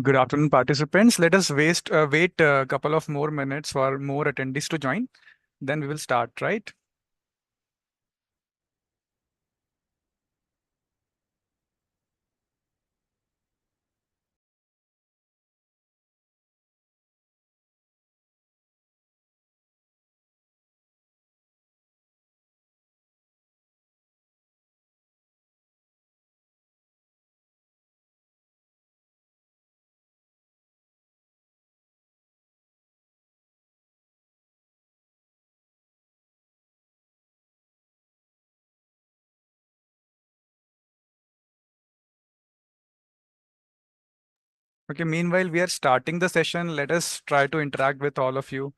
Good afternoon, participants. Let us wait a couple of more minutes for more attendees to join. Then we will start, right? Okay, meanwhile, we are starting the session. Let us try to interact with all of you.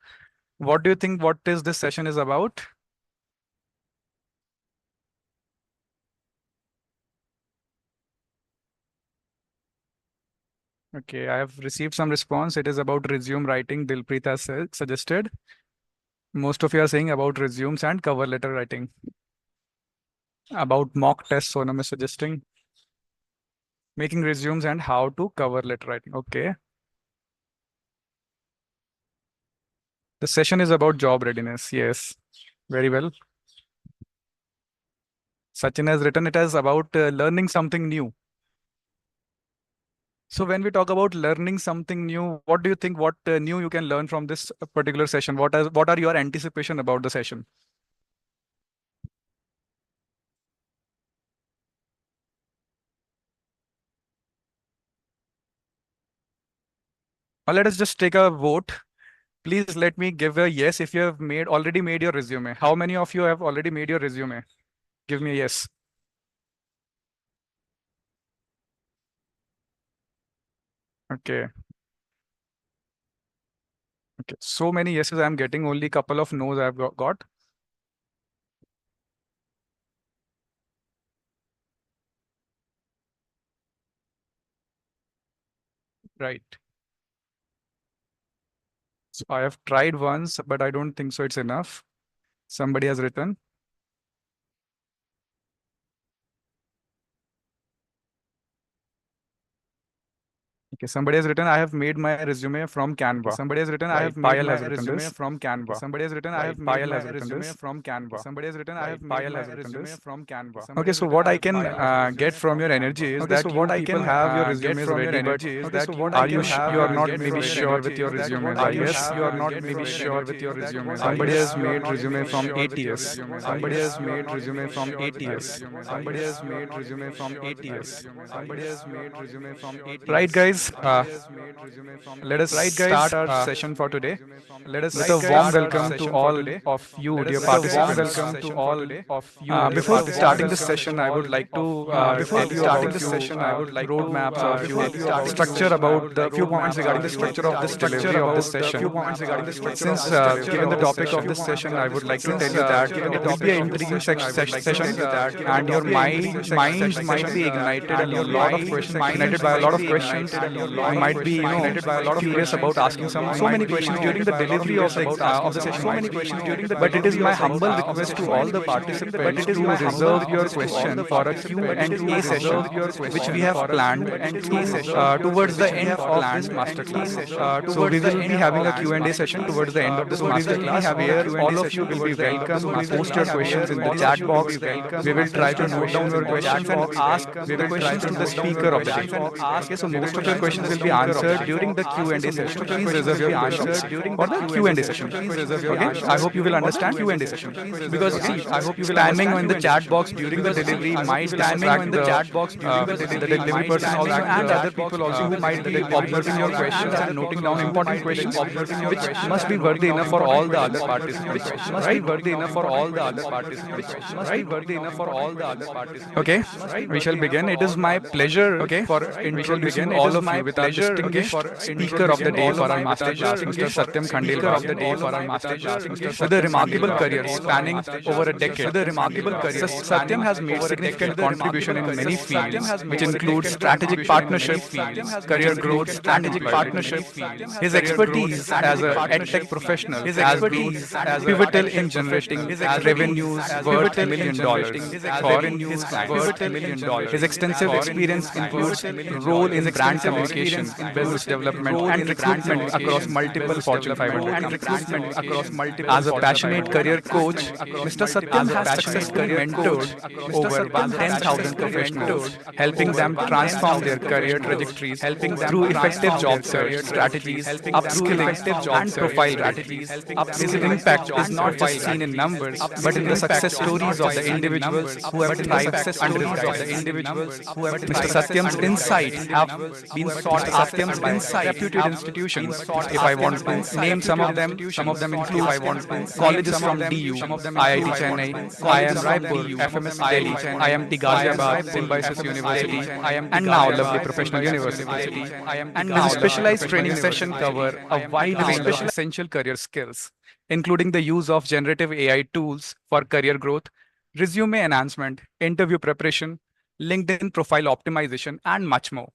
What do you think what is this session is about? Okay, I have received some response. It is about resume writing, Dilpreet has suggested. Most of you are saying about resumes and cover letter writing. About mock tests, Sonam is suggesting. Making resumes and how to cover letter writing. Okay. The session is about job readiness. Yes. Very well. Sachin has written it as about learning something new. So when we talk about learning something new, what do you think? What new you can learn from this particular session? What are your anticipation about the session? Let us just take a vote. Please let me give a yes if you have already made your resume. How many of you have already made your resume? Give me a yes. Okay. Okay. So many yeses I'm getting. Only couple of no's I've got. Right. So I have tried once, but I don't think so it's enough. Somebody has written. Okay, somebody has written, I have made my resume from Okay, Canva. somebody has written, I Right. have made Payal my has written resume this. from Okay, Canva. somebody has written, I Right. have made Payal my has written resume this. from Okay, Canva. somebody has written, I Right. have made Payal my has written resume this. from Canva. Okay, Somebody has so written, what I I have can made my get resume from from your Canva. energy is Okay, that so you what I people can have your get resumes from your ready, but energy is that you are people have you are not get maybe from your sure with energy your is that resumes, are I you guess. have You are not get maybe from your sure with energy your is that resumes, I somebody guess. has You are made not resume maybe from sure with your ATS. resumes, I Somebody guess. has made resume from ATS. Somebody has made resume from ATS. Somebody has made resume from Right, ATS. guys. Somebody has made resume from Let us ATS. Right, guys, start our session for today let us with a warm start our welcome to session for all today of you, dear with a warm participants. welcome to all of you, dear Before starting participants. this session, I would like to Before tell you starting about this few session, I would like to roadmaps or before few starting this structure session, I about would the like few to points regarding the few structure of this structure delivery of this about the few session. points regarding the structure of Since this given delivery the of this topic of session. this session, I would like to tell Since you that given the it will be topic an of this intriguing session, I would like to tell session, you that and it will your be an intriguing minds might session, be ignited a and your lot of questions, ignited by a lot of questions. and your You lot of might be, questions, ignited by a lot of curious questions. about asking You so many might be, questions during the delivery curious about asking of the session. so many questions during the But it is delivery my humble of the request to session. all the But participants it is to my humble reserve your request to all question the for a participants to Q&A session, reserve your which we question have for a planned Q&A session, towards the which we end have of this planned masterclass. So we towards the will be end having a of this Q&A session masterclass. towards the end of this So we will be masterclass having a where Q&A all of you session will be towards the end of this welcome to post your masterclass questions where in the all of chat you will be box. welcome We to will try post to your note down questions your in the chat questions and box. ask We the will try questions to to the note down your speaker of the day. questions and ask Okay, so the most of your questions to questions the will be speaker of the answered day. during the Okay, Q&A so most session. of your Please questions reserve will your be questions answered during for the the Q&A Q&A session. session. Please reserve your Okay, I answers hope you will for the understand Q&A Q&A session. session Because because see, I hope you will spamming understand in the Q&A chat session. box during the Because delivery I hope you might will distract understand in the chat box during the the delivery delivery might person also distract and other the people also who might be delivery observing person your also and questions other and noting people down also who important might be questions, observing your which questions must and be noting worthy down enough for important all the questions, other which participants, must be right? worthy enough for all the other participants, Right? worthy enough for all the other participants, Okay, we shall begin. It is my pleasure okay, for we shall introducing begin. It all is of my you with our pleasure, distinguished for speaker of the introducing day all for of our you with our masterclass, Mr. distinguished Satyam speaker of Khandelwal. the day for our masterclass, Mr. With a Satyam remarkable Khandelwal. career spanning over a decade, With a remarkable career Satyam spanning has made over a decade, significant with a contribution remarkable in career, many Satyam fields, has which made includes significant strategic contribution in many partnership, fields, which career growth, includes and strategic employability. partnership fields, His career growth, expertise and as a partnership edtech fields. professional His has been expertise as a pivotal edtech in professional, generating his expertise revenues as worth pivotal in $1 million generating for revenues his clients. worth $1 million His extensive for his experience clients. includes role His in brand extensive experience communication, business includes development, role and in brand recruitment across communication, multiple business Fortune development, 500 and companies. recruitment across multiple As a Fortune passionate 500 career companies. coach, Mr. As Satyam a has passionate successfully career coach, mentored Mr. over Satyam has 10,000 successfully mentored professionals, helping over them transform their 10,000 career professionals, trajectories helping them through effective transform their job search career trajectories, strategies, through upskilling, effective job and search profile building. strategies, His upskilling, impact is and not profile just seen in strategies. numbers, His but in the impact success is not stories of just the seen in individuals numbers, who have but in the thrived success under his stories of the guidance. individuals who have Mr. thrived Satyam's under his insights guidance. have been sought after by reputed institutions. If I want to name some of them If I includes want to name colleges some of from them, DU, some of them IIT include Chennai, colleges IIM from Raipur, DU, FMS IIT Delhi, Chennai, IIMT IIM Ghaziabad, Raipur, Symbiosis FMS Delhi, University, IIMT and now Lovely Ghaziabad, Professional Symbiosis University. University, and His now Lovely specialized Professional training session University. cover a And wide now range of essential career skills, including the use of generative AI tools for career growth, resume enhancement, interview preparation, LinkedIn profile optimization, and much more.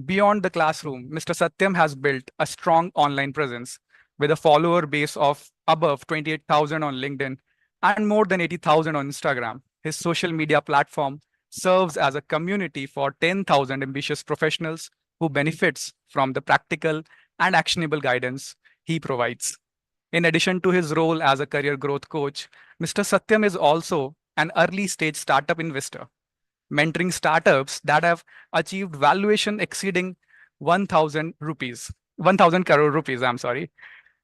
Beyond the classroom, Mr. Satyam has built a strong online presence with a follower base of above 28,000 on LinkedIn and more than 80,000 on Instagram. His social media platform serves as a community for 10,000 ambitious professionals who benefits from the practical and actionable guidance he provides. In addition to his role as a career growth coach, Mr. Satyam is also an early stage startup investor, mentoring startups that have achieved valuation exceeding 1000 rupees 1000 crore rupees, I'm sorry.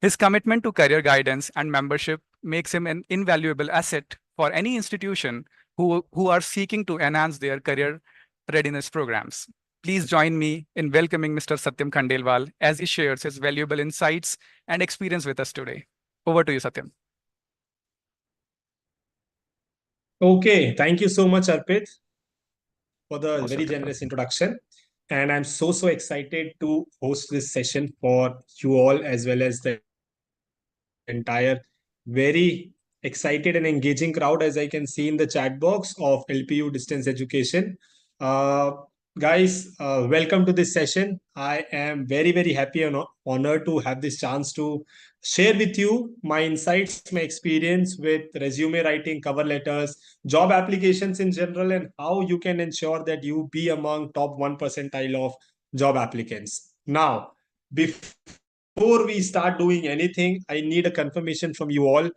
His commitment to career guidance and membership makes him an invaluable asset for any institution who are seeking to enhance their career readiness programs. Please join me in welcoming Mr. Satyam Khandelwal as he shares his valuable insights and experience with us today. Over to you, Satyam. Okay, thank you so much, Arpit, for the Oh, very Satyam. generous introduction. And I'm so excited to host this session for you all as well as the entire very excited and engaging crowd, as I can see in the chat box of LPU Distance Education. Uh, Guys, welcome to this session. I am very happy and honored to have this chance to share with you my insights, my experience with resume writing, cover letters, job applications in general, and how you can ensure that you be among top 1 percentile of job applicants. Now, before we start doing anything, I need a confirmation from you all.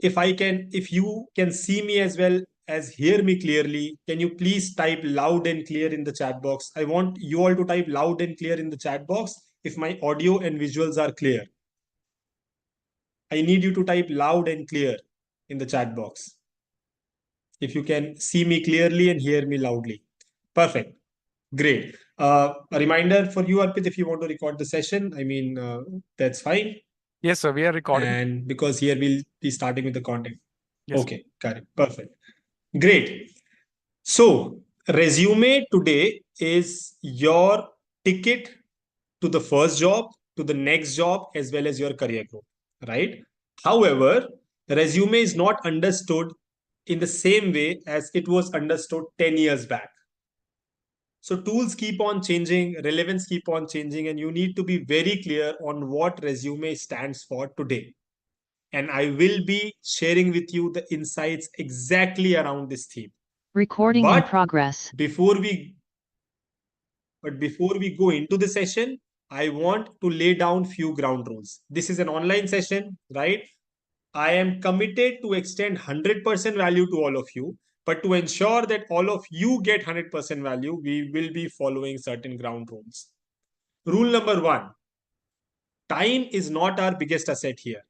If you can see me as well as hear me clearly, can you please type loud and clear in the chat box? I want you all to type loud and clear in the chat box if my audio and visuals are clear. I need you to type loud and clear in the chat box if you can see me clearly and hear me loudly. Perfect. Great. A reminder for you, Arpit, if you want to record the session, that's fine. Yes, sir, we are recording. And because here we'll be starting with the content. Yes. Okay, correct. Perfect. Great. So, resume today is your ticket to the first job, to the next job, as well as your career growth, right? However, resume is not understood in the same way as it was understood 10 years back. So tools keep on changing, relevance keep on changing, and you need to be very clear on what resume stands for today. And I will be sharing with you the insights exactly around this theme. Recording in progress. Before we go into the session, I want to lay down few ground rules. This is an online session, right? I am committed to extend 100% value to all of you, but to ensure that all of you get 100% value, we will be following certain ground rules. Rule number 1, time is not our biggest asset here.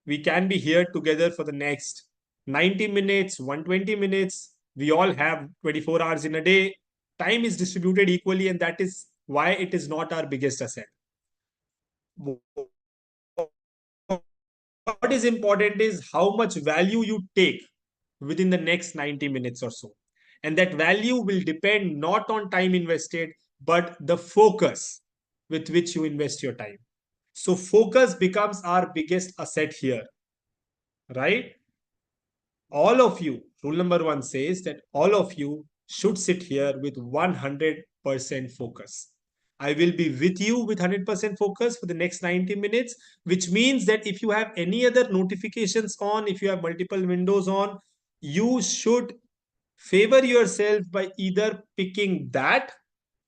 We can be here together for the next 90 minutes, 120 minutes. We all have 24 hours in a day. Time is distributed equally, and that is why it is not our biggest asset. What is important is how much value you take within the next 90 minutes or so. And that value will depend not on time invested, but the focus with which you invest your time. So focus becomes our biggest asset here, right? All of you, rule number 1 says that all of you should sit here with 100% focus. I will be with you with 100% focus for the next 90 minutes, which means that if you have any other notifications on, if you have multiple windows on, you should favor yourself by either picking that,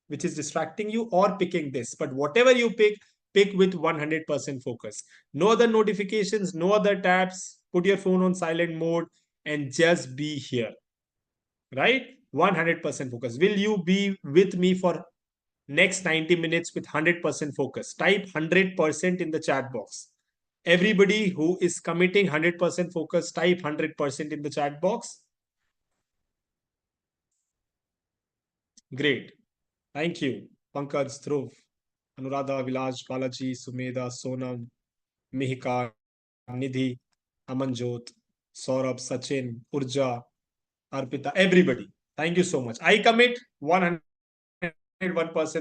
which is distracting you, or picking this. But whatever you pick with 100% focus. No other notifications, no other tabs. Put your phone on silent mode and just be here, right? 100% focus. Will you be with me for next 90 minutes with 100% focus? Type 100% in the chat box. Everybody who is committing 100% focus, type 100% in the chat box. Great. Thank you. Pankaj, Dhruv, Anuradha, Vilas, Balaji, Sumeda, Sonam, Mihika, Nidhi, Amanjot, Saurabh, Sachin, Urja, Arpita, everybody. Thank you so much. I commit 101%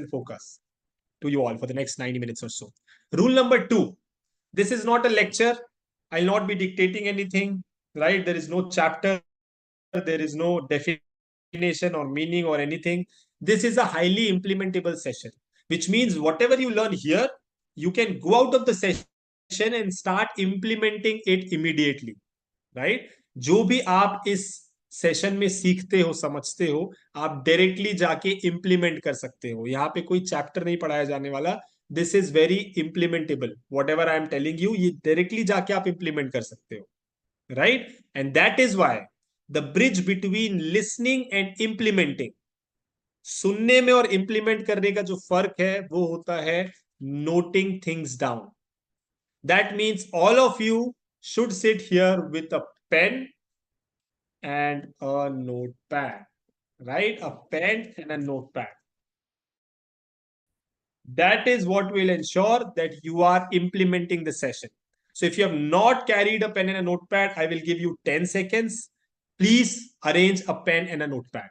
focus to you all for the next 90 minutes or so. Rule number 2. This is not a lecture. I'll not be dictating anything, right? There is no chapter. There is no definition or meaning or anything. This is a highly implementable session, which means whatever you learn here, you can go out of the session and start implementing it immediately, right? जो भी आप इस session में सीखते हो, समझते हो, आप डायरेक्टली जाके इंप्लीमेंट कर सकते हो। यहाँ पे कोई चैप्टर नहीं पढ़ाया जाने वाला। This is very implementable, what ever I am telling you, ये डायरेक्टली जाके आप इंप्लीमेंट कर सकते हो, right? And that is why the bridge between listening and implementing, सुनने में और इंप्लीमेंट करने का जो फर्क है वो होता है noting things down. That means all of you should sit here with a pen and a notepad, right? A pen and a notepad. That is what will ensure that you are implementing the session. So if you have not carried a pen and a notepad, I will give you 10 seconds. Please arrange a pen and a notepad.